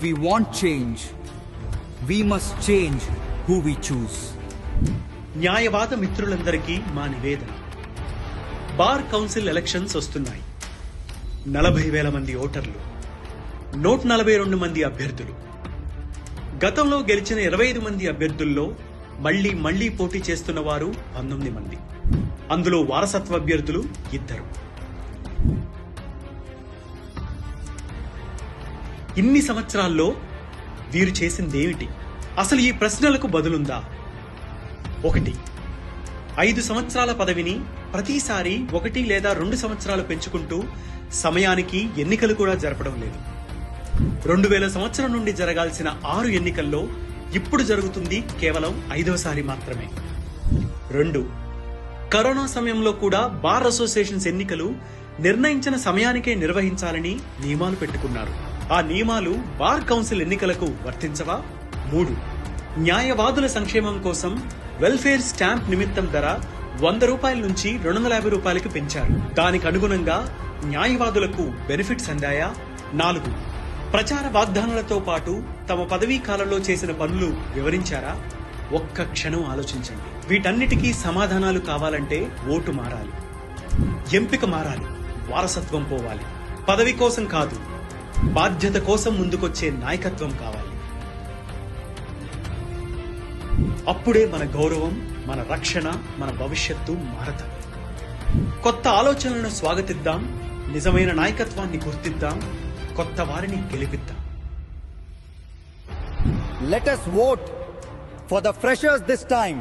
we want change, we must change who we choose. న్యాయవాద మిత్రులందరికీ మా నివేదన. బార్ కౌన్సిల్ ఎలక్షన్స్ వస్తున్నాయి. 40,000 మంది ఓటర్లు, 142 మంది అభ్యర్థులు. గతంలో గెలిచిన 25 మంది అభ్యర్థుల్లో మళ్లీ పోటీ చేస్తున్న వారు 19 మంది. అందులో వారసత్వ అభ్యర్థులు 2. ఇన్ని సంవత్సరాల్లో వీరు చేసిందేమిటి? అసలు ఈ ప్రశ్నలకు బదులుందా? 1. 5 సంవత్సరాల పదవిని ప్రతిసారి 1 లేదా 2 సంవత్సరాలు పెంచుకుంటూ సమయానికి ఎన్నికలు కూడా జరపడం లేదు. 2000 సంవత్సరం నుండి జరగాల్సిన 6 ఎన్నికల్లో ఇప్పుడు జరుగుతుంది కేవలం 5వసారి మాత్రమే. 2. కరోనా సమయంలో కూడా బార్ అసోసియేషన్స్ ఎన్నికలు నిర్ణయించిన సమయానికే నిర్వహించాలని నియమాలు పెట్టుకున్నారు. ఆ నియమాలు బార్ కౌన్సిల్ ఎన్నికలకు వర్తించవా? 3. న్యాయవాదుల సంక్షేమం కోసం వెల్ఫేర్ స్టాంప్ నిమిత్తం ధర 100 రూపాయల నుంచి 250 రూపాయలకి పెంచారు. దానికి అనుగుణంగా న్యాయవాదులకు బెనిఫిట్స్ అందాయా? 4. ప్రచార వాగ్దానాలతో పాటు తమ పదవీ కాలంలో చేసిన పనులు వివరించారా? ఒక్క క్షణం ఆలోచించండి. వీటన్నిటికీ సమాధానాలు కావాలంటే ఓటు మారాలి, ఎంపిక మారాలి, వారసత్వం పోవాలి. పదవి కోసం కాదు, బాధ్యత కోసం ముందుకొచ్చే నాయకత్వం కావాలి. అప్పుడే మన గౌరవం, మన రక్షణ, మన భవిష్యత్తు మారతాయి. కొత్త ఆలోచనలను స్వాగతిద్దాం, నిజమైన నాయకత్వాన్ని గుర్తిద్దాం, కొత్త వారిని గెలిపిద్దాం. Let us vote for the freshers this time.